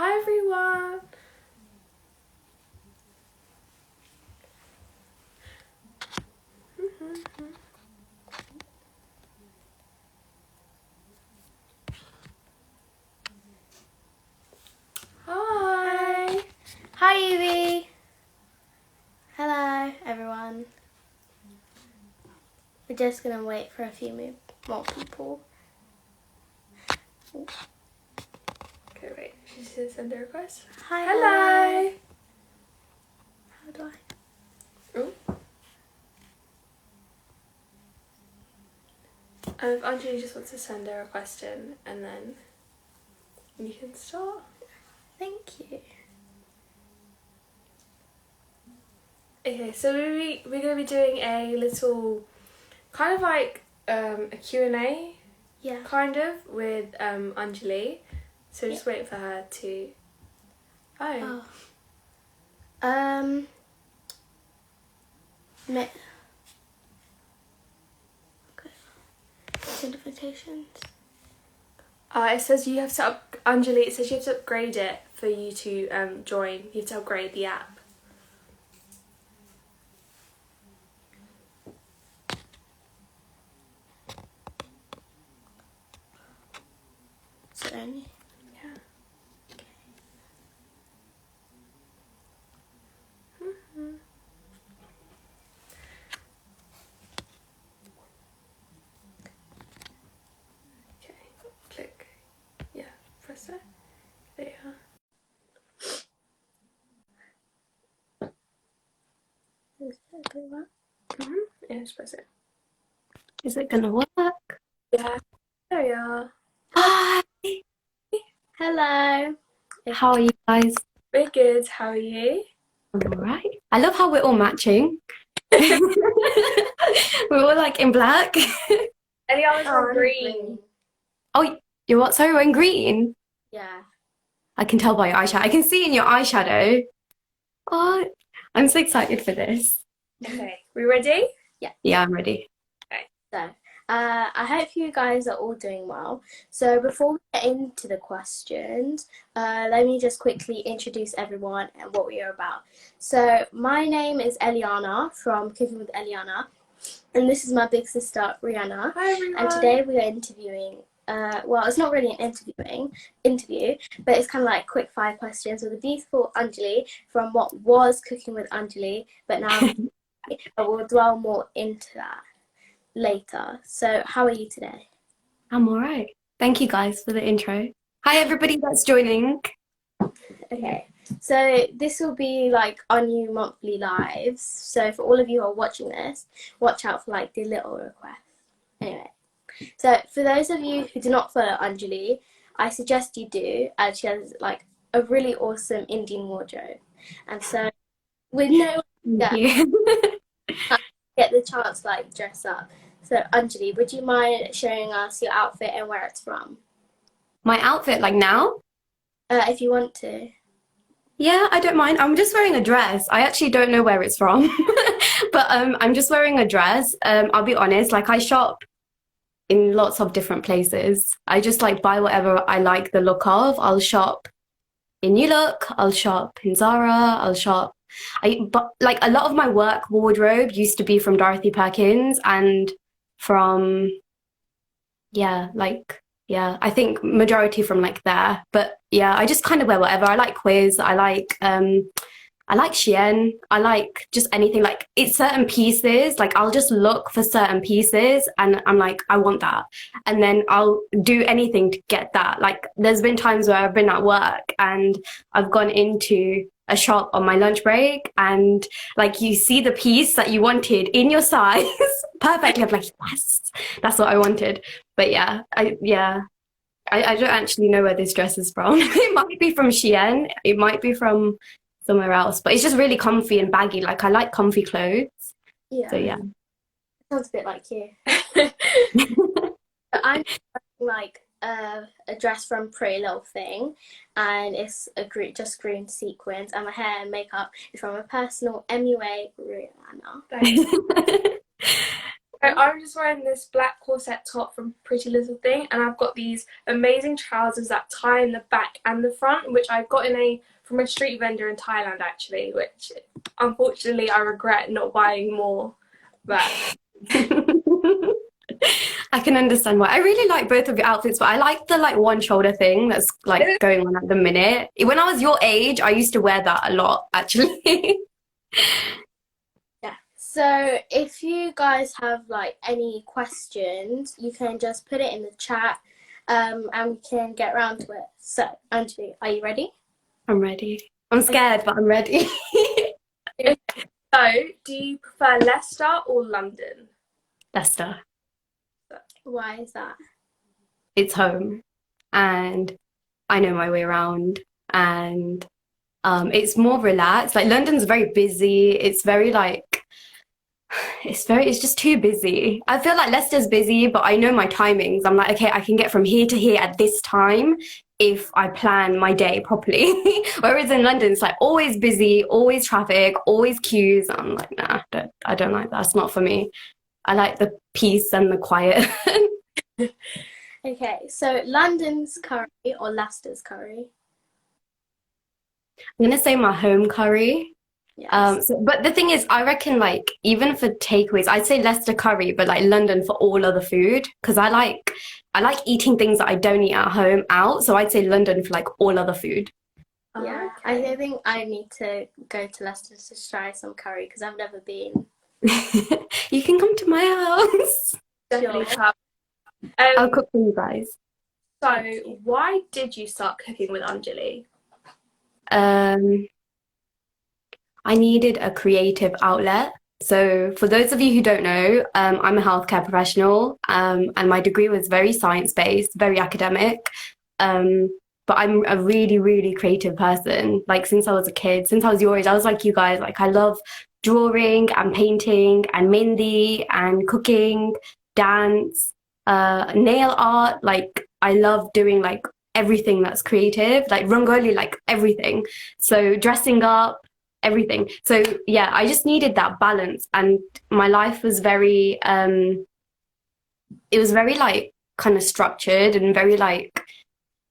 Hi everyone! Hi! Hi Evie! Hello everyone. We're just gonna wait for a few more people. Okay, wait. She said send a request. Hi. Hello! How do I? Oh. If Anjali just wants to send a request in, and then you can start. Thank you. Okay, so we're going to be doing a little, kind of like a Q&A, Yeah. kind of, with Anjali. So just wait for her to... Oh. Okay. Notifications. It says you have to Anjali, it says you have to upgrade it for you to join. You have to upgrade the app. So only. Yeah. Okay, click. Yeah, press it. There you are. Is it gonna work? Yeah, just press it. Is it gonna work? Yeah, there you are. Hi. Hello. How are you guys? We're good, how are you? I'm alright. I love how we're all matching. We're all like in black. Eliana's Oh, on green. Oh, you're what? Sorry, we're in green. Yeah. I can tell by your eyeshadow. I can see in your eyeshadow. Oh, I'm so excited for this. Okay, we ready? Yeah, I'm ready. So, I hope you guys are all doing well. So before we get into the questions, let me just quickly introduce everyone and what we are about. So my name is Eliana from Cooking with Eliana, and this is my big sister Rihanna. Hi everyone. And today we are interviewing. Well, it's not really an interview, but it's kind of like quick fire questions with a beautiful Anjali from what was Cooking with Anjali, but now we'll dwell more into that later. So how are you today? I'm alright. Thank you guys for the intro. Hi, everybody that's joining. Okay, so this will be like our new monthly lives. So for all of you who are watching this, watch out for like the little requests. Anyway, so for those of you who do not follow Anjali, I suggest you do, as she has like a really awesome Indian wardrobe. And so with no Thank you. get the chance to like dress up. So Anjali, would you mind showing us your outfit and where it's from? My outfit, like now? If you want to. Yeah, I don't mind. I'm just wearing a dress. I actually don't know where it's from, but I'm just wearing a dress. I'll be honest, like I shop in lots of different places. I just like buy whatever I like the look of. I'll shop in New Look, I'll shop in Zara, I'll shop. But like a lot of my work wardrobe used to be from Dorothy Perkins and from I think majority from like there. But yeah, I just kind of wear whatever. I like Quiz, I like Shein. I like just anything. Like it's certain pieces. Like I'll just look for certain pieces, and I'm like, I want that, and then I'll do anything to get that. Like there's been times where I've been at work and I've gone into a shop on my lunch break, and like you see the piece that you wanted in your size perfectly. I'm like, yes, that's what I wanted. But I don't actually know where this dress is from. It might be from Shein. It might be from somewhere else, but it's just really comfy and baggy. Like I like comfy clothes. Yeah. So yeah. Sounds a bit like you. But I'm wearing like a dress from Pretty Little Thing, and it's just green sequins, and my hair and makeup is from a personal MUA Rihanna. So I'm just wearing this black corset top from Pretty Little Thing, and I've got these amazing trousers that tie in the back and the front, which I got from a street vendor in Thailand actually, which unfortunately I regret not buying more. But I can understand why. I really like both of your outfits, but I like the like one shoulder thing that's like going on at the minute. When I was your age, I used to wear that a lot, actually. Yeah. So if you guys have like any questions, you can just put it in the chat, and we can get around to it. So, Anjali, are you ready? I'm ready. I'm scared, but I'm ready. so, do you prefer Leicester or London? Leicester. Why is that? It's home, and I know my way around, and it's more relaxed. Like London's very busy. It's very like it's just too busy. I feel like Leicester's busy, but I know my timings. I'm like, okay, I can get from here to here at this time if I plan my day properly. Whereas in London, it's like always busy, always traffic, always queues. I'm like, nah, I don't like that. That's not for me. I like the peace and the quiet. Okay, so London's curry or Leicester's curry? I'm gonna say my home curry. Yes. But the thing is, I reckon like even for takeaways, I'd say Leicester curry, but like London for all other food because I like eating things that I don't eat at home out. So I'd say London for like all other food. Yeah, Okay. I think I need to go to Leicester to try some curry because I've never been. You can come to my house. Definitely Sure. have. I'll cook for you guys. So, why did you start cooking with Anjali? I needed a creative outlet. So, for those of you who don't know, I'm a healthcare professional, and my degree was very science-based, very academic. But I'm a really, really creative person. Like, since I was a kid, since I was your age, I was like you guys. Like, I love drawing and painting and mehndi and cooking, dance, nail art. Like, I love doing like everything that's creative, like rangoli, like everything. So, dressing up everything. So yeah, I just needed that balance, and my life was very it was very like kind of structured and very like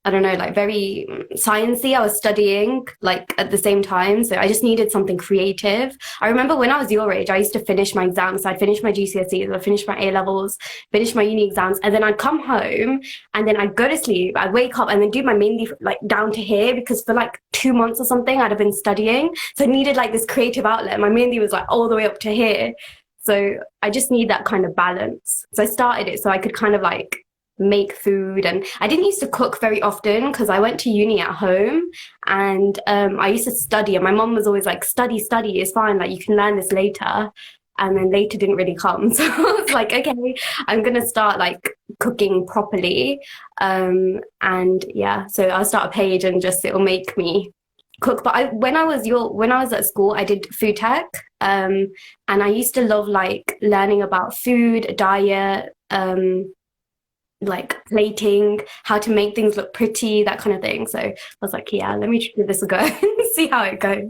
I don't know, like very sciencey. I was studying like at the same time, so I just needed something creative. I remember when I was your age, I used to finish my exams. So I'd finish my GCSEs, I'd finish my A levels, finish my uni exams, and then I'd come home and then I'd go to sleep. I'd wake up and then do my mehndi like down to here because for like 2 months or something I'd have been studying, so I needed like this creative outlet. My mehndi was like all the way up to here, so I just need that kind of balance. So I started it so I could kind of like make food, and I didn't used to cook very often because I went to uni at home, and I used to study, and my mom was always like, study is fine, like you can learn this later. And then later didn't really come, so I was like, okay, I'm gonna start like cooking properly. And yeah, so I'll start a page and just it'll make me cook. But when I was at school, I did food tech, and I used to love like learning about food, diet, like plating, how to make things look pretty, that kind of thing. So I was like, yeah, let me give this a go and see how it goes.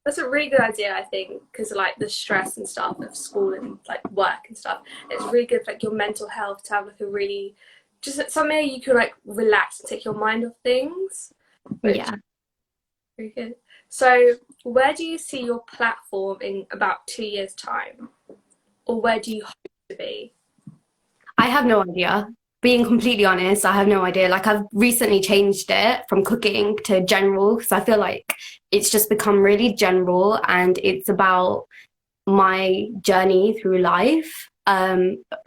That's a really good idea, I think, because like the stress and stuff of school and like work and stuff, it's really good for like your mental health to have like a really just somewhere you can like relax and take your mind off things. Yeah. Very good. So, where do you see your platform in about 2 years' time, or where do you hope to be? I have no idea. Being completely honest, I have no idea. Like I've recently changed it from cooking to general because I feel like it's just become really general and it's about my journey through life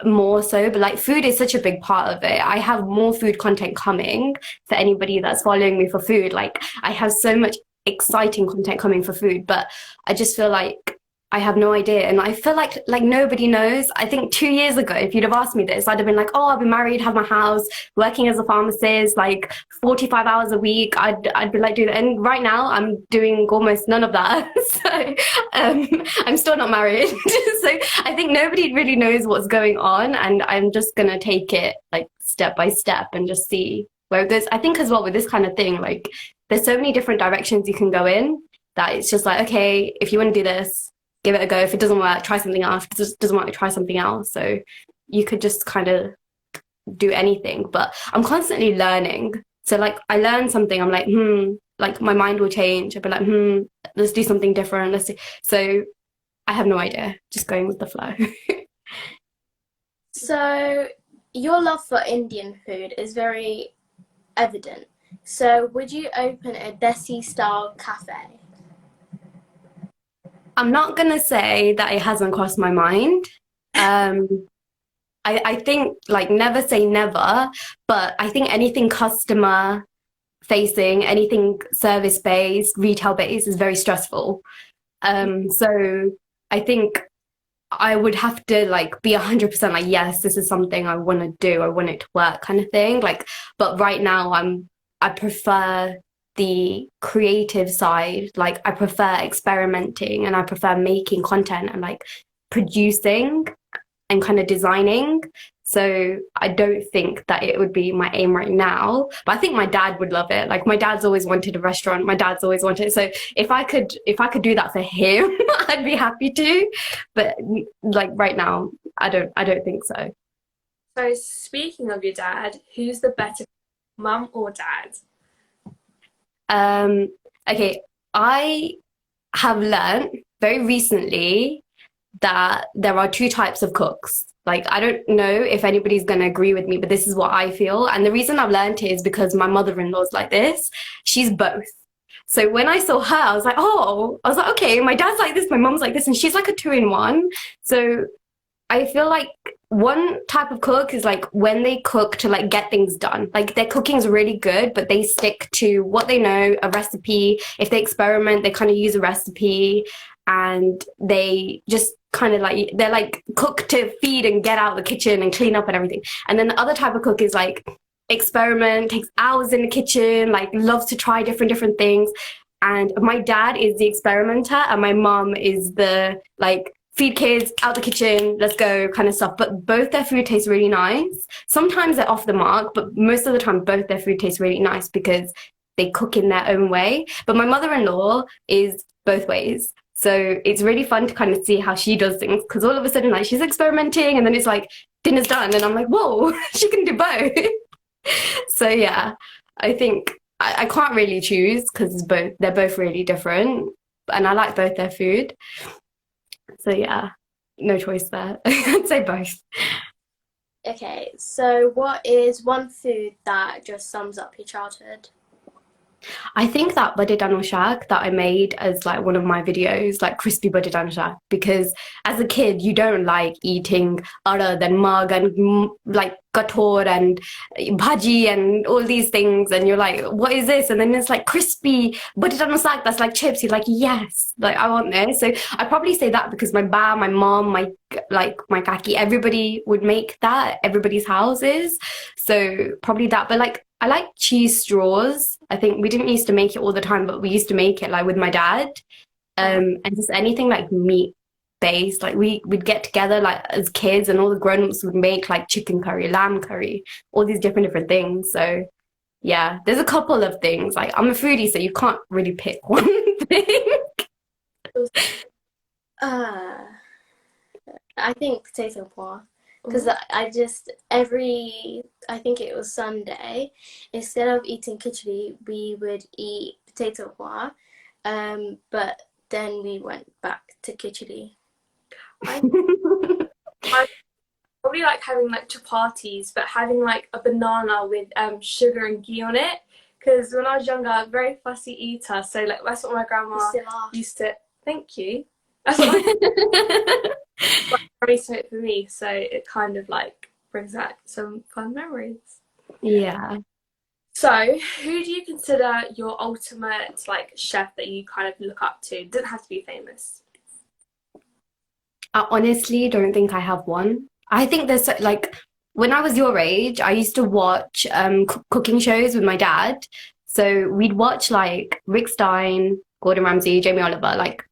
more so. But like food is such a big part of it. I have more food content coming for anybody that's following me for food. Like I have so much exciting content coming for food, but I just feel like I have no idea. And I feel like nobody knows. I think 2 years ago, if you'd have asked me this, I'd have been like, oh, I'll be married, have my house, working as a pharmacist, like 45 hours a week. I'd be like doing that. And right now I'm doing almost none of that. So I'm still not married. So I think nobody really knows what's going on. And I'm just going to take it like step by step and just see where it goes. I think as well with this kind of thing, like there's so many different directions you can go in that it's just like, okay, if you want to do this, give it a go. If it doesn't work, try something else. If it doesn't work, try something else. So you could just kind of do anything, but I'm constantly learning. So like I learn something, I'm like, like my mind will change. I'll be like, let's do something different. Let's see. So I have no idea, just going with the flow. So your love for Indian food is very evident. So would you open a Desi style cafe? I'm not gonna say that it hasn't crossed my mind. I think like never say never, but I think anything customer facing, anything service based, retail based is very stressful. So I think I would have to like be 100% like, yes, this is something I want to do. I want it to work kind of thing. Like, but right now I prefer the creative side. Like I prefer experimenting and I prefer making content and like producing and kind of designing. So I don't think that it would be my aim right now, but I think my dad would love it. Like my dad's always wanted a restaurant. My dad's always wanted. So if I could do that for him, I'd be happy to. But like right now, I don't think so. So speaking of your dad, who's the better, mum or dad? Okay, I have learned very recently that there are two types of cooks. Like, I don't know if anybody's going to agree with me, but this is what I feel. And the reason I've learned it is because my mother-in-law's like this. She's both. So when I saw her, I was like, okay, my dad's like this, my mom's like this, and she's like a two-in-one. So I feel like one type of cook is like when they cook to like get things done. Like their cooking's really good, but they stick to what they know, a recipe. If they experiment, they kind of use a recipe and they just kind of like, they're like cook to feed and get out of the kitchen and clean up and everything. And then the other type of cook is like experiment, takes hours in the kitchen, like loves to try different things. And my dad is the experimenter and my mom is the like feed kids, out the kitchen, let's go kind of stuff. But both their food tastes really nice. Sometimes they're off the mark, but most of the time both their food tastes really nice because they cook in their own way. But my mother-in-law is both ways. So it's really fun to kind of see how she does things because all of a sudden like she's experimenting and then it's like dinner's done and I'm like, whoa, she can do both. So yeah, I think I can't really choose because they're both really different and I like both their food. So yeah, no choice there. I'd say both. Okay, so what is one food that just sums up your childhood? I think that butter dano shak that I made as like one of my videos, like crispy butter dano shak, because as a kid you don't like eating other than mug and like kathor and bhaji and all these things, and you're like, what is this? And then it's like crispy butter dano shak that's like chips. You're like, yes, like I want this. So I probably say that because my ba, my mom, my kaki, everybody would make that, everybody's houses. So probably that. But like I like cheese straws. I think we didn't used to make it all the time, but we used to make it like with my dad. And just anything like meat based. Like we'd get together like as kids and all the grown-ups would make like chicken curry, lamb curry, all these different things. So yeah, there's a couple of things. Like I'm a foodie, so you can't really pick one thing. I think potato pois. Because I think it was Sunday, instead of eating khichdi, we would eat potato pois, but then we went back to khichdi. I probably like having like chapatis, but having like a banana with sugar and ghee on it. Because when I was younger, I was a very fussy eater, so like that's what my grandma used to. Thank you. That's what raising it for me, so it kind of like brings back some fun memories. Yeah. So who do you consider your ultimate like chef that you kind of look up to? Doesn't have to be famous. I honestly don't think I have one. I think there's like when I was your age, I used to watch cooking shows with my dad. So we'd watch like Rick Stein, Gordon Ramsay, Jamie Oliver, like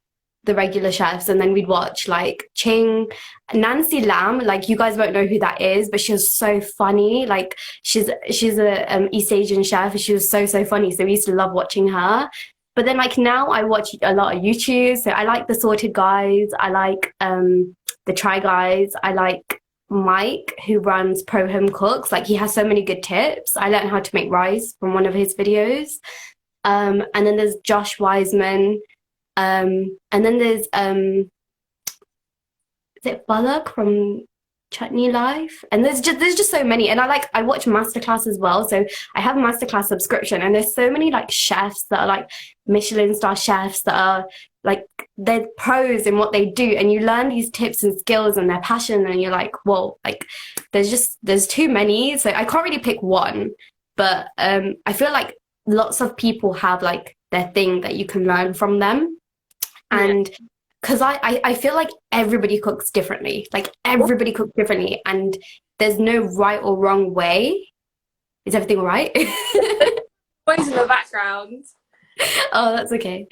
the regular chefs, and then we'd watch like Ching, Nancy Lam. Like you guys won't know who that is, but she was so funny. Like she's a East Asian chef. She was so funny. So we used to love watching her. But then like now I watch a lot of YouTube. So I like the Sorted Guys. I like the Try Guys. I like Mike, who runs Pro Home Cooks. Like, he has so many good tips. I learned how to make rice from one of his videos. And then there's Josh Wiseman. And then there's is it Balak from Chutney Life? And there's just so many. And I watch Masterclass as well. So I have a Masterclass subscription, and there's so many like chefs that are like Michelin star chefs that are like, they're pros in what they do, and you learn these tips and skills and their passion, and you're like, whoa, like there's too many. So I can't really pick one, but I feel like lots of people have like their thing that you can learn from them. And because I feel like everybody cooks differently. Like, everybody cooks differently, and there's no right or wrong way. Is everything all right? Boys in the background. Oh, that's okay.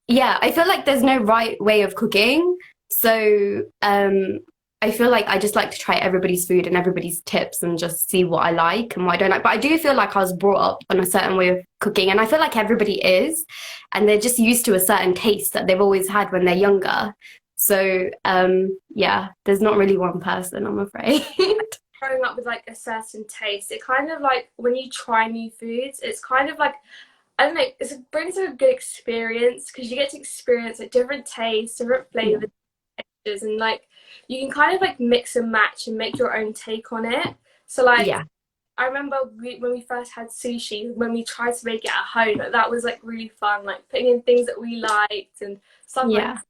Yeah, I feel like there's no right way of cooking. So I feel like I just like to try everybody's food and everybody's tips and just see what I like and what I don't like. But I do feel like I was brought up on a certain way of cooking, and I feel like everybody is, and they're just used to a certain taste that they've always had when they're younger. So yeah, there's not really one person, I'm afraid. Growing up with like a certain taste, it kind of like, when you try new foods, it's kind of like, I don't know, it brings a good experience, because you get to experience like different tastes, different flavors, textures, and like you can kind of like mix and match and make your own take on it. So like, Yeah. I remember when we first had sushi, when we tried to make it at home, that was like really fun, like putting in things that we liked and stuff like that. I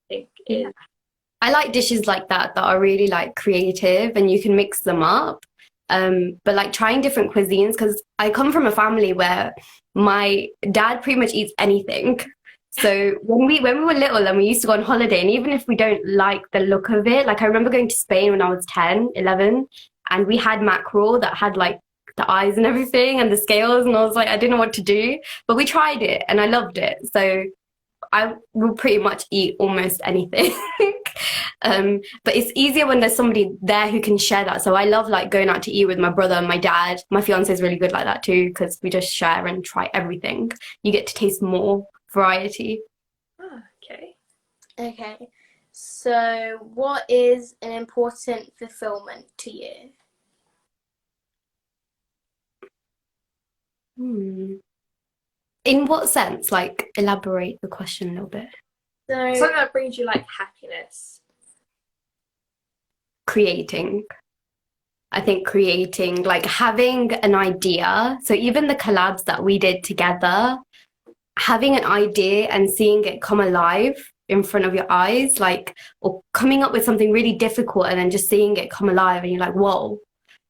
think is. I like dishes like that are really like creative and you can mix them up. But like trying different cuisines, because I come from a family where my dad pretty much eats anything. So when we were little and we used to go on holiday, and even if we don't like the look of it, like I remember going to Spain when I was 10, 11, and we had mackerel that had like the eyes and everything and the scales, and I was like, I didn't know what to do, but we tried it and I loved it. So I will pretty much eat almost anything. But it's easier when there's somebody there who can share that. So I love like going out to eat with my brother and my dad. My fiance is really good like that too, because we just share and try everything. You get to taste more variety. Oh, okay. Okay. So what is an important fulfillment to you? In what sense? Like, elaborate the question a little bit. So Something that brings you like happiness. Creating. I think creating, like having an idea. So even the collabs that we did together, having an idea and seeing it come alive in front of your eyes, like, or coming up with something really difficult and then just seeing it come alive and you're like, whoa,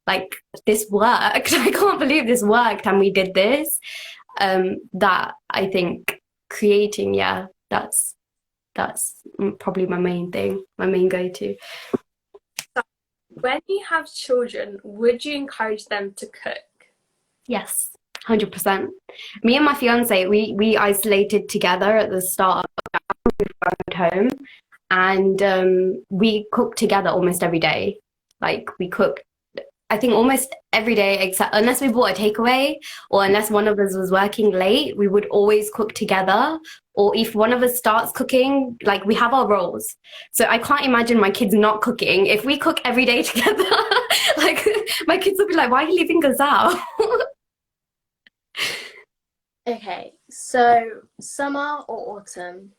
like this worked. I can't believe this worked and we did this. That I think creating, yeah, that's probably my main thing, my main go-to. When you have children, would you encourage them to cook? Yes, 100%. Me and my fiance, we isolated together at the start of home, and we cooked together almost every day. Like we cooked, I think, almost every day, except unless we bought a takeaway or unless one of us was working late, we would always cook together. Or if one of us starts cooking, like we have our roles. So I can't imagine my kids not cooking. If we cook every day together, like my kids will be like, why are you leaving us out? okay, so summer or autumn?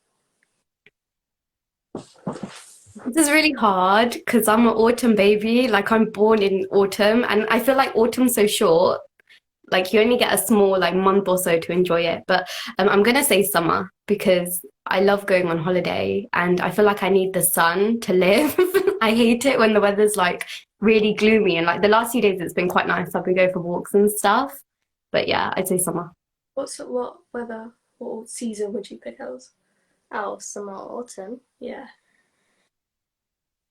This is really hard because I'm an autumn baby. Like I'm born in autumn, and I feel like autumn's so short. Like you only get a small like month or so to enjoy it. But I'm gonna say summer because I love going on holiday and I feel like I need the sun to live. I hate it when the weather's like really gloomy, and like the last few days it's been quite nice. I've been going for walks and stuff. But yeah, I'd say summer. What weather, what season would you pick else? Oh, summer or autumn? Yeah.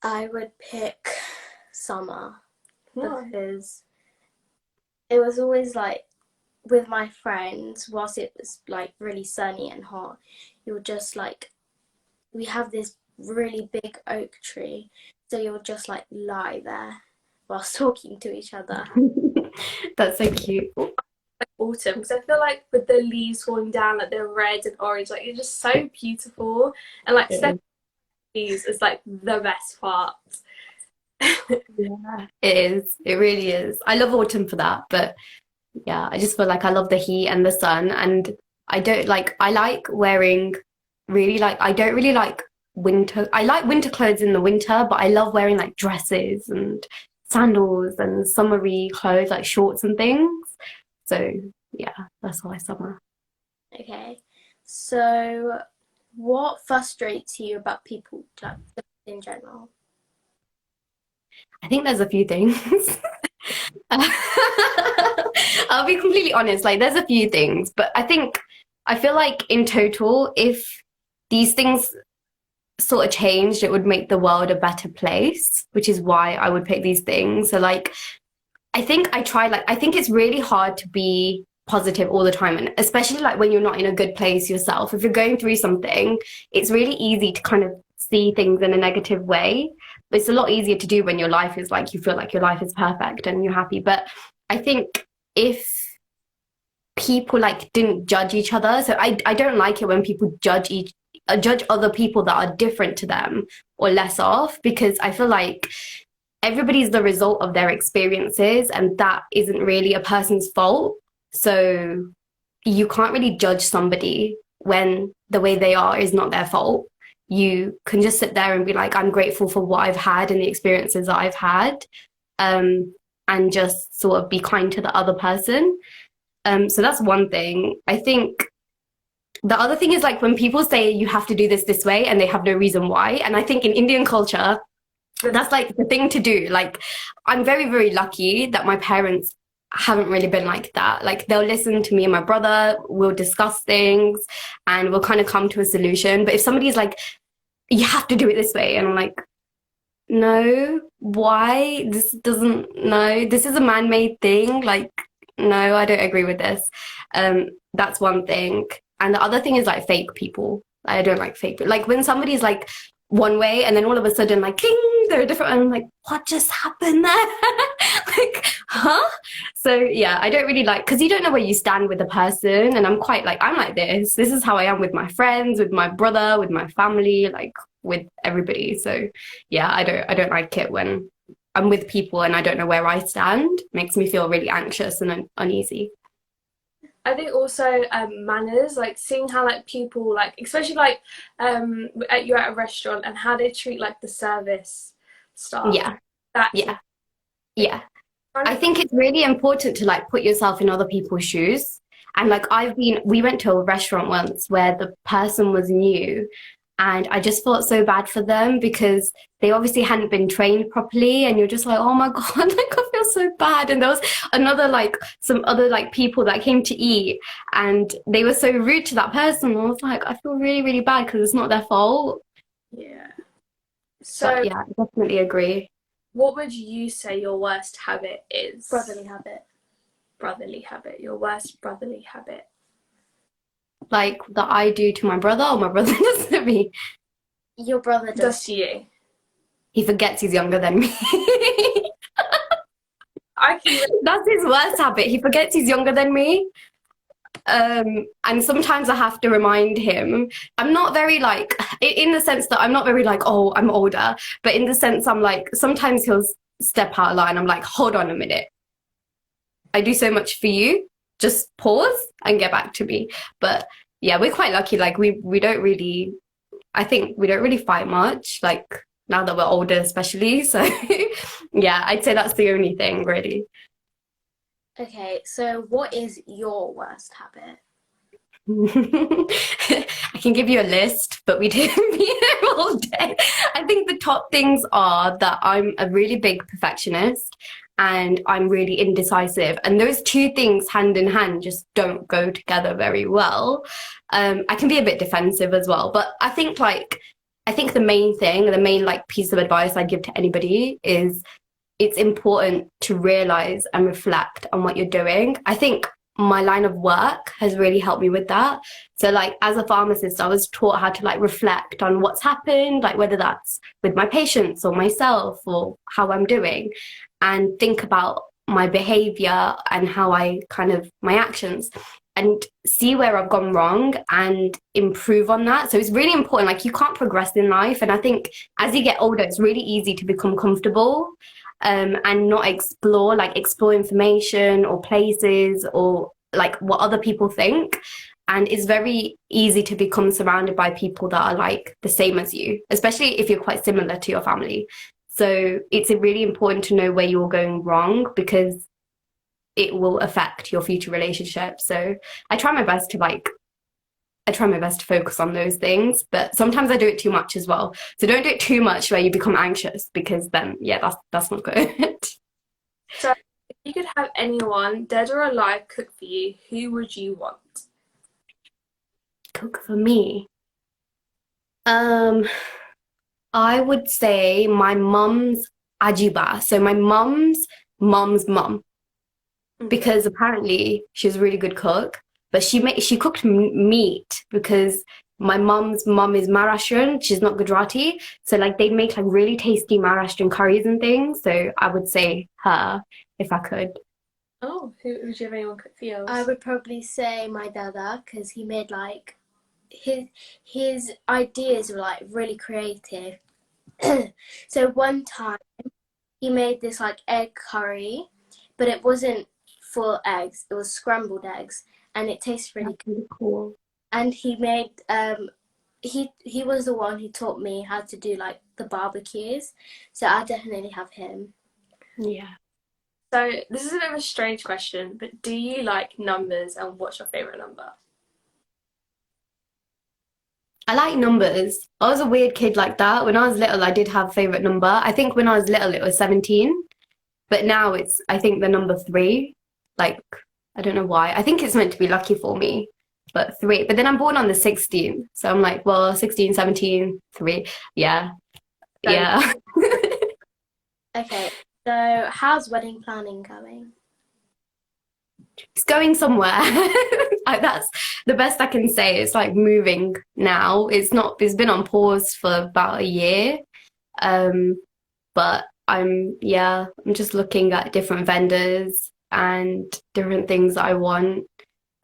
I would pick summer. Why? Because it was always like with my friends, whilst it was like really sunny and hot, you would just like, we have this really big oak tree, so you would just like lie there whilst talking to each other. That's so cute. autumn, because I feel like with the leaves falling down, like they're red and orange, like it's just so beautiful, and like stepping leaves is like the best part. Yeah, it is. It really is. I love autumn for that, but yeah, I just feel like I love the heat and the sun, and I like wearing really like, I don't really like winter. I like winter clothes in the winter, but I love wearing like dresses and sandals and summery clothes, like shorts and things. So yeah, that's why summer. Okay, so what frustrates you about people, like, in general? I think there's a few things. I'll be completely honest, like there's a few things, but I feel like in total, if these things sort of changed, it would make the world a better place, which is why I would pick these things. So like I think it's really hard to be positive all the time, and especially like when you're not in a good place yourself. If you're going through something, it's really easy to kind of see things in a negative way. But it's a lot easier to do when your life is like, you feel like your life is perfect and you're happy. But I think if people like didn't judge each other, so I don't like it when people judge other people that are different to them or less off, because I feel like everybody's the result of their experiences, and that isn't really a person's fault. So you can't really judge somebody when the way they are is not their fault. You can just sit there and be like, I'm grateful for what I've had and the experiences that I've had, and just sort of be kind to the other person. So that's one thing. I think the other thing is like when people say you have to do this way and they have no reason why. And I think in Indian culture, that's like the thing to do. Like, I'm very, very lucky that my parents haven't really been like that. Like, they'll listen to me and my brother, we'll discuss things and we'll kind of come to a solution. But if somebody's like, you have to do it this way, and I'm like, no, why? This is a man-made thing. Like, no, I don't agree with this. That's one thing. And the other thing is like fake people. I don't like fake people. Like when somebody's like one way and then all of a sudden like ding, they're different, and I'm like, what just happened there? Like, huh? So yeah, I don't really like, because you don't know where you stand with the person, and I'm quite like, I'm like this is how I am with my friends, with my brother, with my family, like with everybody. So yeah, I don't like it when I'm with people and I don't know where I stand. It makes me feel really anxious and uneasy. I think also manners, like seeing how like people like, especially like you're at a restaurant and how they treat like the service staff. Yeah. That's Yeah. I think it's really important to like put yourself in other people's shoes. And like we went to a restaurant once where the person was new, and I just felt so bad for them because they obviously hadn't been trained properly, and you're just like, oh my God, like I feel so bad. And there was some other like people that came to eat, and they were so rude to that person. I was like, I feel really, really bad because it's not their fault. Yeah. So but, yeah, I definitely agree. What would you say your worst habit is? Brotherly habit. Brotherly habit. Your worst brotherly habit. Like that I do to my brother, or my brother does to me? Your brother does to you. He forgets he's younger than me. That's his worst habit. He forgets he's younger than me. And sometimes I have to remind him. I'm not very like, in the sense that I'm not very like, oh, I'm older, but in the sense I'm like, sometimes he'll step out of line. I'm like, hold on a minute. I do so much for you. Just pause and get back to me. But yeah, we're quite lucky. Like we don't really, I think we don't really fight much, like now that we're older especially. So yeah, I'd say that's the only thing really. Okay, so what is your worst habit? I can give you a list, but we didn't be there all day. I think the top things are that I'm a really big perfectionist and I'm really indecisive. And those two things hand in hand just don't go together very well. I can be a bit defensive as well, but I think the main like piece of advice I'd give to anybody is it's important to realize and reflect on what you're doing. I think my line of work has really helped me with that. So like as a pharmacist, I was taught how to like reflect on what's happened, like whether that's with my patients or myself or how I'm doing, and think about my behavior and how I kind of my actions and see where I've gone wrong and improve on that. So it's really important. Like, you can't progress in life. And I think as you get older, it's really easy to become comfortable and not explore information or places or like what other people think. And it's very easy to become surrounded by people that are like the same as you, especially if you're quite similar to your family. So it's really important to know where you're going wrong, because it will affect your future relationship. So I try my best to focus on those things, but sometimes I do it too much as well. So don't do it too much where you become anxious, because then, yeah, that's not good. So if you could have anyone, dead or alive, cook for you, who would you want? Cook for me. I would say my mum's ajiba. So my mum's mum, because apparently she's a really good cook, but she cooked meat, because my mum's mum is Maharashtrian, she's not Gujarati, so like they make like really tasty Maharashtrian curries and things. So I would say her if I could. Oh, who would you have anyone cook for you? I would probably say my dada, because he made like his ideas were like really creative. So one time he made this like egg curry, but it wasn't full eggs, it was scrambled eggs, and it tastes really cool. And he made he was the one who taught me how to do like the barbecues, so I definitely have him. Yeah. So this is a bit of a strange question, but do you like numbers, and what's your favorite number? I like numbers. I was a weird kid like that. When I was little, I did have a favorite number. I think when I was little, it was 17, but now it's, I think, the number 3. Like, I don't know why. I think it's meant to be lucky for me, but 3. But then I'm born on the 16th, so I'm like, well, 16, 17, 3. Yeah. Yeah. Okay, so how's wedding planning going? It's going somewhere. That's the best I can say. It's like moving now. It's been on pause for about a year. But I'm just looking at different vendors and different things that I want.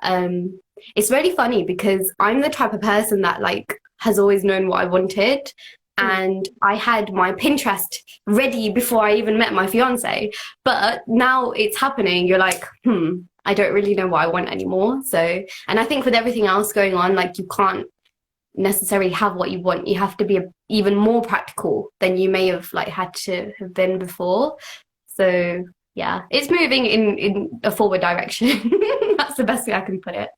It's really funny because I'm the type of person that like has always known what I wanted. And I had my Pinterest ready before I even met my fiance. But now it's happening. You're like, I don't really know what I want anymore. So, and I think with everything else going on, like you can't necessarily have what you want. You have to be even more practical than you may have like had to have been before. So yeah, it's moving in a forward direction. That's the best way I can put it.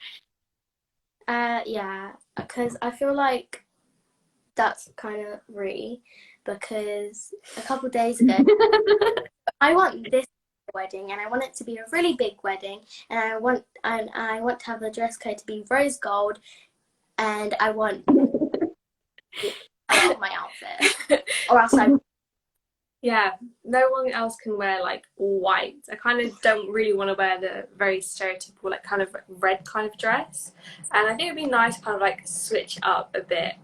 Yeah, because I feel like that's kind of re, because a couple days ago I want this wedding, and I want it to be a really big wedding, and I want to have the dress code to be rose gold, and I want my outfit, or else Yeah, no one else can wear like all white. I kind of don't really want to wear the very stereotypical like kind of red kind of dress, and I think it'd be nice to kind of like switch up a bit.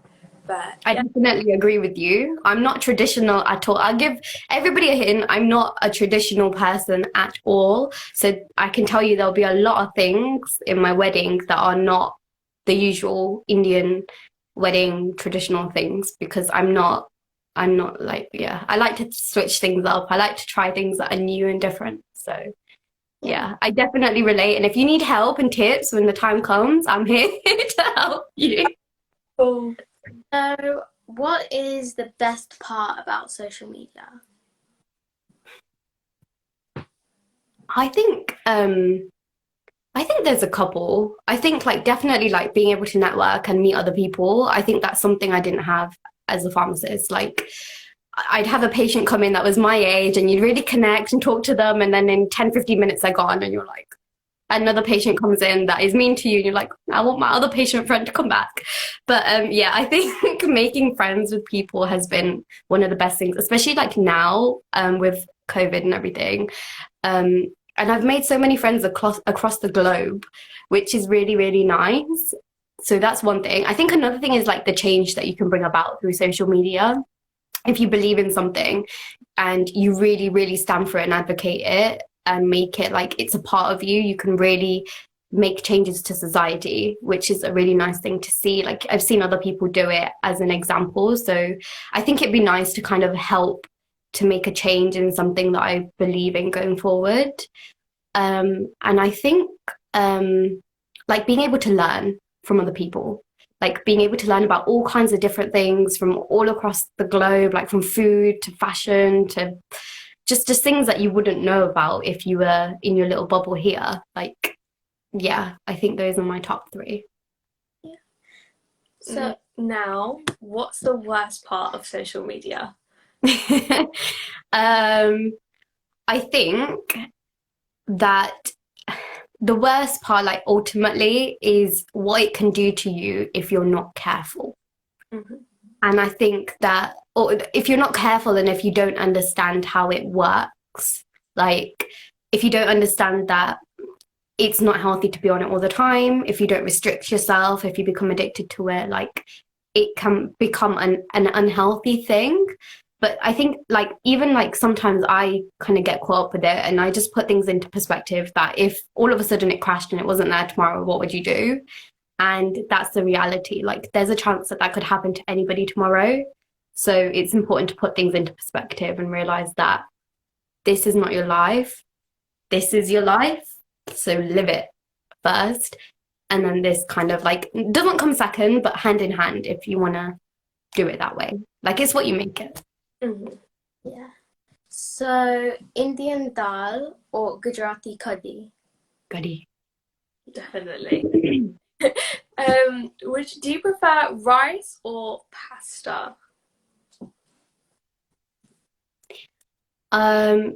But I definitely agree with you. I'm not traditional at all. I'll give everybody a hint. I'm not a traditional person at all. So I can tell you there'll be a lot of things in my wedding that are not the usual Indian wedding traditional things, because I'm not like, yeah, I like to switch things up. I like to try things that are new and different. So yeah, I definitely relate. And if you need help and tips when the time comes, I'm here to help you. cool. So, what is the best part about social media? I think there's a couple. I think like definitely like being able to network and meet other people. I think that's something I didn't have as a pharmacist. Like I'd have a patient come in that was my age, and you'd really connect and talk to them, and then in 10-15 minutes they're gone, and you're like, another patient comes in that is mean to you, and you're like, I want my other patient friend to come back. But yeah, I think making friends with people has been one of the best things, especially like now with COVID and everything. And I've made so many friends across the globe, which is really, really nice. So that's one thing. I think another thing is like the change that you can bring about through social media. If you believe in something and you really, really stand for it and advocate it, and make it like it's a part of you, you can really make changes to society, which is a really nice thing to see. Like I've seen other people do it as an example. So I think it'd be nice to kind of help to make a change in something that I believe in going forward. And I think like being able to learn from other people, like being able to learn about all kinds of different things from all across the globe, like from food to fashion to just things that you wouldn't know about if you were in your little bubble here. Like, yeah, I think those are my top three. Yeah. So now, what's the worst part of social media? I think that the worst part, like ultimately, is what it can do to you if you're not careful. Mm-hmm. And I think that, or if you're not careful and if you don't understand how it works, like if you don't understand that it's not healthy to be on it all the time, if you don't restrict yourself, if you become addicted to it, like it can become an unhealthy thing. But I think like even like sometimes I kind of get caught up with it and I just put things into perspective that if all of a sudden it crashed and it wasn't there tomorrow, what would you do? And that's the reality. Like there's a chance that that could happen to anybody tomorrow. So it's important to put things into perspective and realize that this is not your life. This is your life. So live it first. And then this kind of like doesn't come second, but hand in hand if you want to do it that way. Like it's what you make it. Mm-hmm. Yeah. So Indian dal or Gujarati kadhi? Goody. Definitely. Do you prefer rice or pasta? I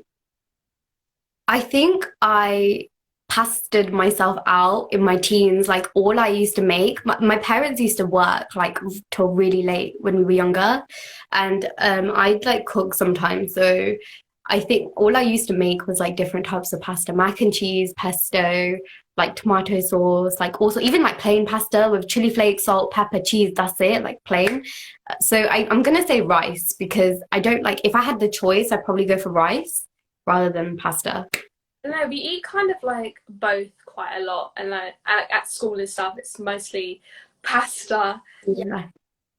think I pastored myself out in my teens. Like all I used to make, my parents used to work like till really late when we were younger, and I'd like cook sometimes. So I think all I used to make was like different types of pasta, mac and cheese, pesto, like tomato sauce, like also even like plain pasta with chili flakes, salt, pepper, cheese. That's it, like plain. So I'm gonna say rice because I don't like. If I had the choice, I'd probably go for rice rather than pasta. No, we eat kind of like both quite a lot, and like at school and stuff, it's mostly pasta. Yeah.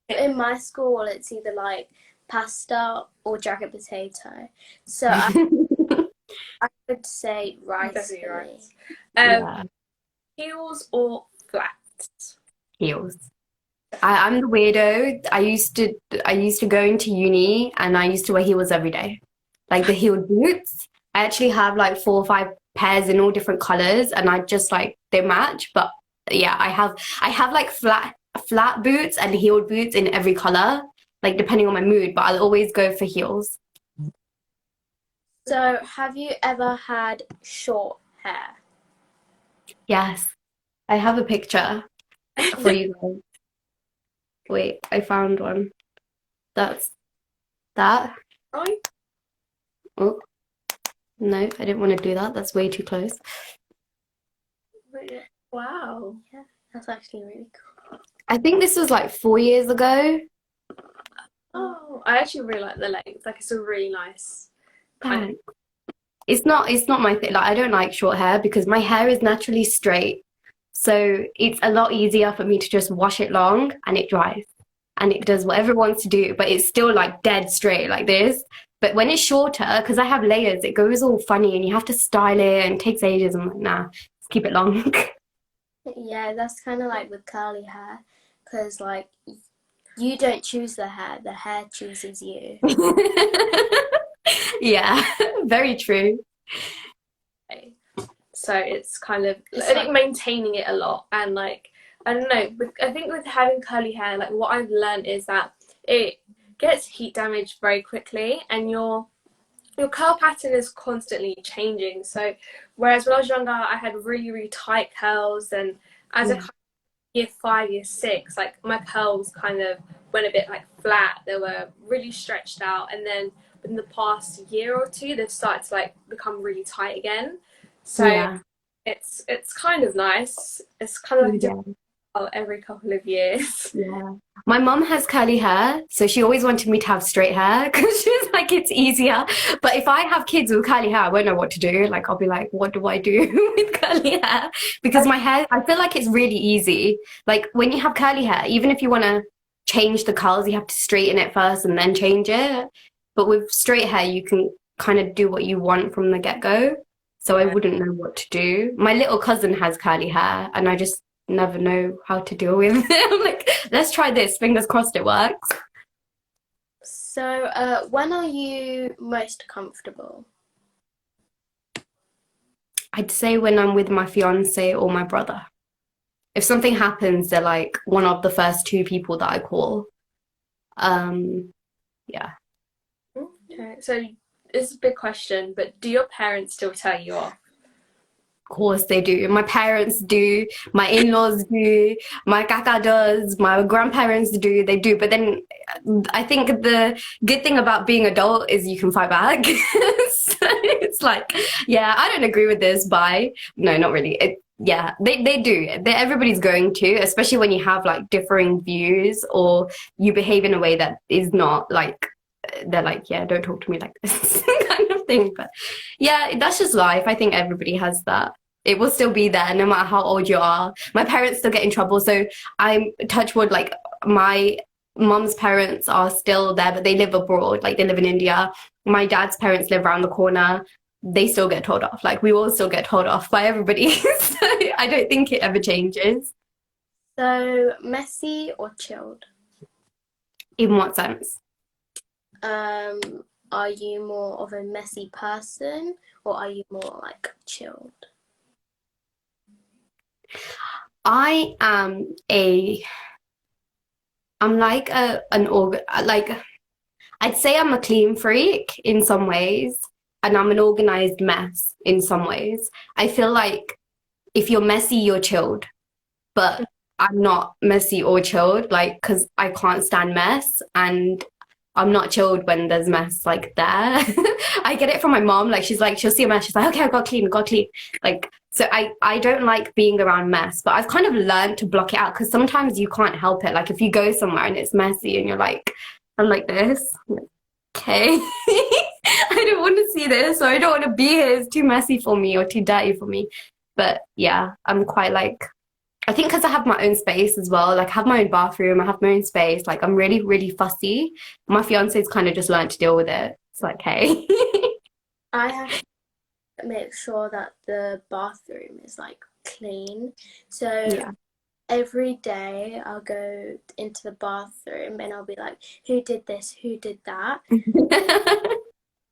In my school, it's either like pasta or jacket potato. So I would say rice Definitely for rice. me. Yeah. Heels or flats? Heels. I'm the weirdo. I used to go into uni and I used to wear heels every day. Like the heeled boots. I actually have like 4 or 5 pairs in all different colors and I just like they match. But yeah, I have like flat boots and heeled boots in every color, like depending on my mood, but I'll always go for heels. So have you ever had short hair? Yes. I have a picture for you guys. Wait, I found one. That's that. Right? Oh, no, I didn't want to do that. That's way too close. Wow. Yeah, that's actually really cool. I think this was like 4 years ago. Oh, I actually really like the length. Like it's a really nice kind of. Thanks. It's not my thing. Like I don't like short hair because my hair is naturally straight. So it's a lot easier for me to just wash it long and it dries and it does whatever it wants to do, but it's still like dead straight like this. But when it's shorter, because I have layers, it goes all funny and you have to style it and it takes ages. I'm like, nah, let's keep it long. Yeah, that's kind of like with curly hair, because like you don't choose the hair chooses you. Yeah, very true. Okay. So it's kind of, It's I think maintaining it a lot and like, I don't know, I think with having curly hair, like what I've learned is that it gets heat damage very quickly and your curl pattern is constantly changing. So whereas when I was younger, I had really, really tight curls, and as a Yeah. kind of year 5, year 6, like my curls kind of went a bit like flat. They were really stretched out, and then in the past year or two, they've started to like become really tight again. So Yeah. it's kind of nice. It's kind of like a Yeah. different every couple of years. Yeah. My mum has curly hair, so she always wanted me to have straight hair because she was like, it's easier. But if I have kids with curly hair, I won't know what to do. Like, I'll be like, what do I do with curly hair? Because my hair, I feel like it's really easy. Like, when you have curly hair, even if you want to change the curls, you have to straighten it first and then change it. But with straight hair, you can kind of do what you want from the get-go. So I Yeah. wouldn't know what to do. My little cousin has curly hair, and I just never know how to deal with it. I'm like, let's try this. Fingers crossed it works. So, when are you most comfortable? I'd say when I'm with my fiance or my brother. If something happens, they're like one of the first two people that I call. Yeah. Okay, so this is a big question, but do your parents still tell you off? Of course they do. My parents do, my in-laws do, my kaka does, my grandparents do, they do. But then I think the good thing about being adult is you can fight back. So it's like, yeah, I don't agree with this, bye. No, not really. Yeah, they do. Everybody's going to, especially when you have like differing views or you behave in a way that is not like, they're like, yeah, don't talk to me like this kind of thing. But yeah, that's just life. I think everybody has that. It will still be there no matter how old you are. My parents still get in trouble. So I'm touch wood, like my mum's parents are still there, but they live abroad, like they live in India. My dad's parents live around the corner. They still get told off. Like we all still get told off by everybody. So I don't think it ever changes. So, messy or chilled? In what sense? Are you more of a messy person or are you more like chilled? I am I'm like like I'd say I'm a clean freak in some ways, and I'm an organized mess in some ways. I feel like if you're messy, you're chilled, but I'm not messy or chilled, like, because I can't stand mess, and I'm not chilled when there's mess like there. I get it from my mom. Like, she's like, she'll see a mess, she's like, okay, I've got clean, got clean. Like, so I don't like being around mess, but I've kind of learned to block it out because sometimes you can't help it. Like, if you go somewhere and it's messy and you're like, I'm like this, I'm like, okay, I don't want to see this, or I don't want to be here. It's too messy for me or too dirty for me. But yeah, I'm quite like, I think because I have my own space as well. Like, I have my own bathroom, I have my own space. Like, I'm really, really fussy. My fiance's kind of just learned to deal with it. It's like, hey. I have to make sure that the bathroom is like clean. So Yeah. every day I'll go into the bathroom and I'll be like, who did this? Who did that?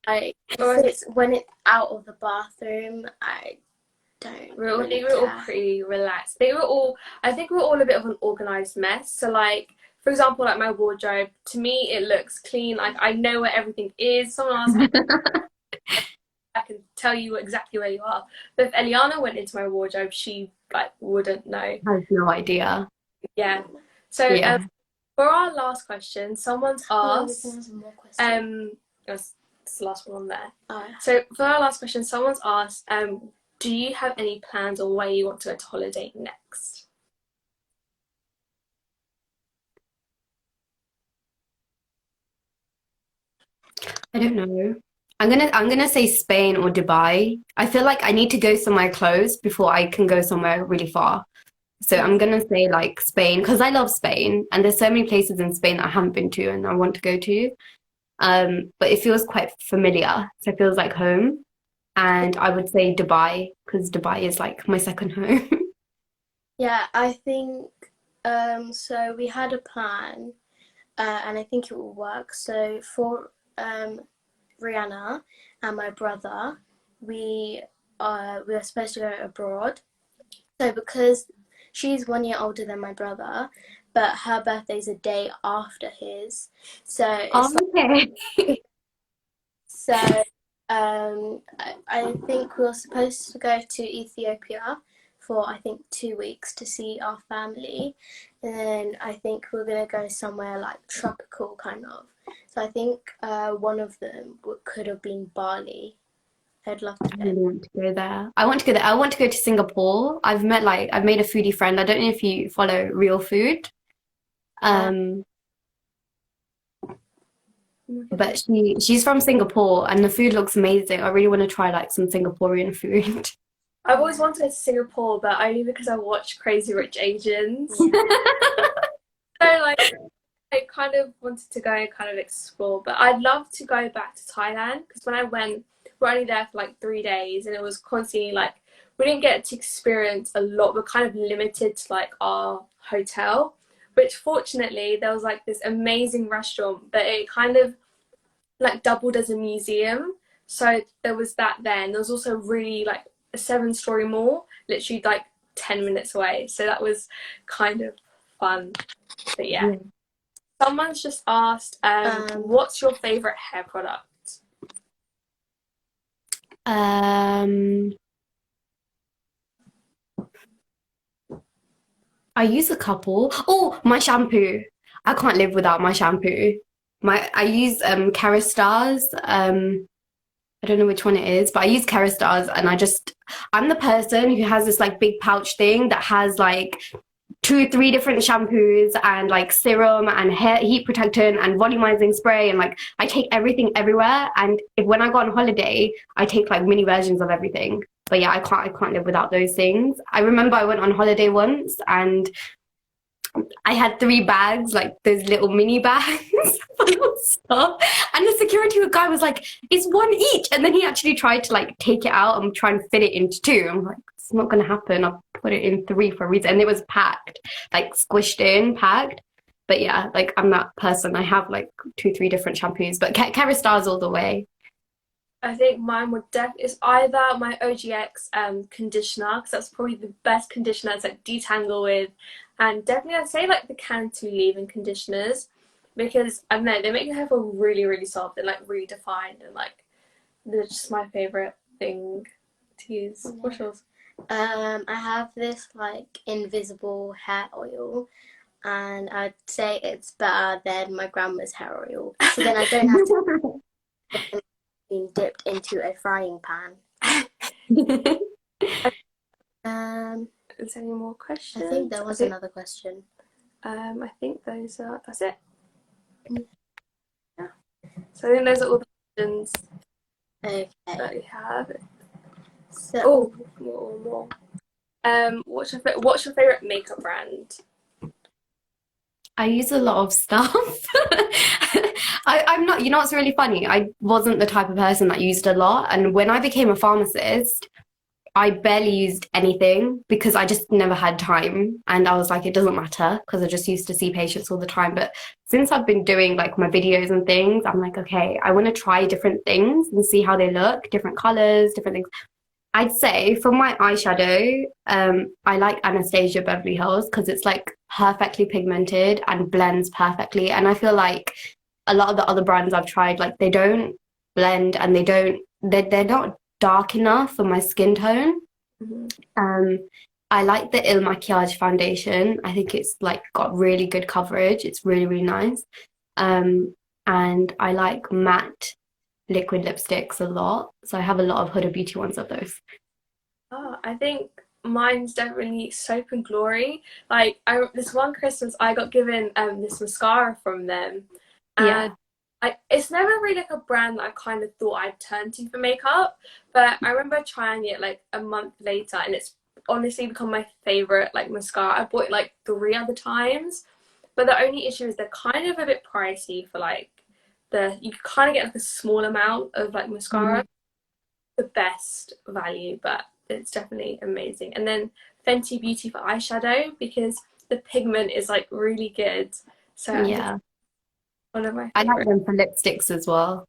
Like, when it's out of the bathroom, I don't really They were all care. pretty relaxed. I think we were all a bit of an organized mess. So like, for example, like my wardrobe, to me, it looks clean. Like I know where everything is. Someone else, I can tell you exactly where you are. But if Eliana went into my wardrobe, she like wouldn't know. I have no idea. Yeah. So Yeah. for our last question, someone's asked. There's more questions. That's the last one on there. Oh. So for our last question, someone's asked, do you have any plans or where you want to go to holiday next? I don't know. I'm gonna say Spain or Dubai. I feel like I need to go somewhere close before I can go somewhere really far. So I'm gonna say like Spain because I love Spain and there's so many places in Spain that I haven't been to and I want to go to. But it feels quite familiar, so it feels like home. And I would say Dubai because Dubai is like my second home. Yeah, I think so we had a plan and I think it will work. So for Rihanna and my brother, we were supposed to go abroad. So because she's 1 year older than my brother, but her birthday's a day after his. So it's Okay. so I think we were supposed to go to Ethiopia for I think 2 weeks to see our family, and then I think we're gonna go somewhere like tropical kind of. So I think one of them could have been Bali. I'd love to I go. really want to go there. I want to go there. I want to go to Singapore. I've made a foodie friend. I don't know if you follow Real Food. Uh, But she's from Singapore and the food looks amazing. I really want to try like some Singaporean food. I've always wanted to go to Singapore, but only because I watched Crazy Rich Asians. yeah. So like I kind of wanted to go and kind of explore, but I'd love to go back to Thailand because when I went, we're only there for like 3 days, and it was constantly like we didn't get to experience a lot. We're kind of limited to like our hotel, which fortunately there was like this amazing restaurant, but it kind of like doubled as a museum. So there was that there, and there was also really like a 7-story mall, literally like 10 minutes away. So that was kind of fun. But yeah. Yeah. Someone's just asked, what's your favorite hair product? I use a couple. Oh, my shampoo. I can't live without my shampoo. I use Kerastars. I don't know which one it is, but I use Kerastars and I'm the person who has this like big pouch thing that has like 2 3 different shampoos and like serum and hair heat protectant and volumizing spray, and like I take everything everywhere, and when I go on holiday I take like mini versions of everything. But yeah, I can't live without those things. I remember I went on holiday once and I had 3 bags, like those little mini bags full of stuff. And the security guy was like, it's one each. And then he actually tried to like take it out and try and fit it into 2. I'm like, it's not going to happen. I'll put it in 3 for a reason. And it was packed, like squished in, packed. But yeah, like I'm that person. I have like 2 3 different shampoos, but Kerastars all the way. I think mine would is either my OGX conditioner, because that's probably the best conditioner. It's like detangle with, and definitely I'd say like the Cantu leave-in conditioners, because I don't know, they make your hair feel really really soft and like really defined, and like they're just my favorite thing to use. Yeah. What's yours? I have this like invisible hair oil, and I'd say it's better than my grandma's hair oil. So then I don't have to being dipped into a frying pan. Is there any more questions? I think there was another question. I think that's it. Yeah. So I think those are all the questions Okay. that we have. So, more. What's your favorite makeup brand? I use a lot of stuff. I'm not, you know what's really funny? I wasn't the type of person that used a lot. And when I became a pharmacist, I barely used anything because I just never had time. And I was like, it doesn't matter because I just used to see patients all the time. But since I've been doing like my videos and things, I'm like, okay, I want to try different things and see how they look, different colors, different things. I'd say for my eyeshadow, I like Anastasia Beverly Hills because it's like perfectly pigmented and blends perfectly. And I feel like a lot of the other brands I've tried, like they don't blend and they're not dark enough for my skin tone. Mm-hmm. I like the Il Makiage foundation. I think it's like got really good coverage. It's really, really nice. And I like matte liquid lipsticks a lot. So I have a lot of Huda Beauty ones of those. Oh, I think mine's definitely Soap and Glory. Like this one Christmas I got given this mascara from them. And it's never really like a brand that I kind of thought I'd turn to for makeup, but I remember trying it like a month later and it's honestly become my favorite like mascara. I bought it like 3 other times, but the only issue is they're kind of a bit pricey for like you kind of get like a small amount of like mascara. The best value, but it's definitely amazing. And then Fenty Beauty for eyeshadow because the pigment is like really good. So yeah, one of my I like favorite. them for lipsticks as well.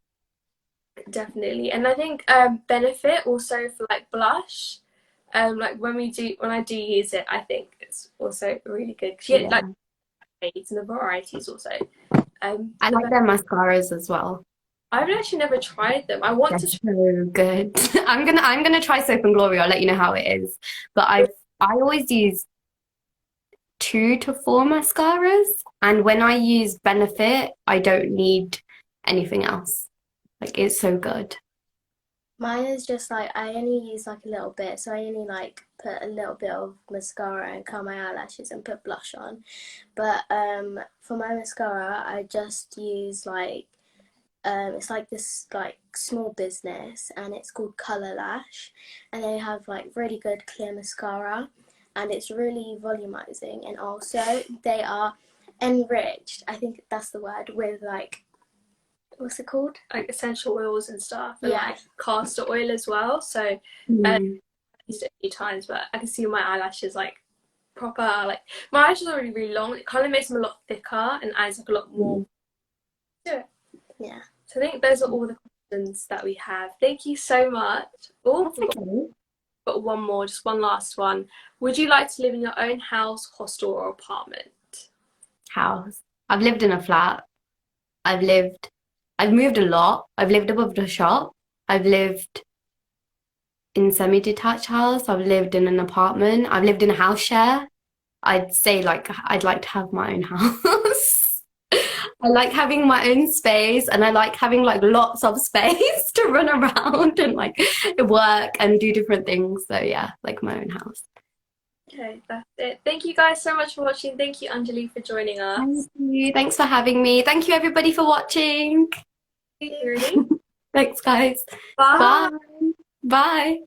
Definitely. And I think Benefit also for like blush. Like when I do use it, I think it's also really good because like shades and the varieties also. I like their mascaras as well. I've actually never tried them. I want to. So good. I'm gonna try Soap and Glory. I'll let you know how it is. But I always use 2 to 4 mascaras, and when I use Benefit, I don't need anything else. Like it's so good. Mine is just like I only use like a little bit, so I only like put a little bit of mascara and curl my eyelashes and put blush on. But for my mascara, I just use like it's like this like small business, and it's called Color Lash, and they have like really good clear mascara, and it's really volumizing, and also they are enriched. I think that's the word, with like, what's it called? Like essential oils and stuff, and Yeah. like castor oil as well. So I've used it a few times, but I can see my eyelashes like proper, like my eyelashes are really, really long. It kind of makes them a lot thicker and adds like a lot more to it. Yeah. So I think those are all the questions that we have. Thank you so much. Oh, we've got one more, just one last one. Would you like to live in your own house, hostel, or apartment? House. I've lived in a flat. I've moved a lot. I've lived above the shop. I've lived in semi-detached house. I've lived in an apartment. I've lived in a house share. I'd say like I'd like to have my own house. I like having my own space, and I like having like lots of space to run around and like work and do different things. So yeah, like my own house. Okay, that's it. Thank you guys so much for watching. Thank you, Anjali, for joining us. Thank you. Thanks for having me. Thank you everybody for watching. Ready? Thanks guys. Bye. Bye. Bye.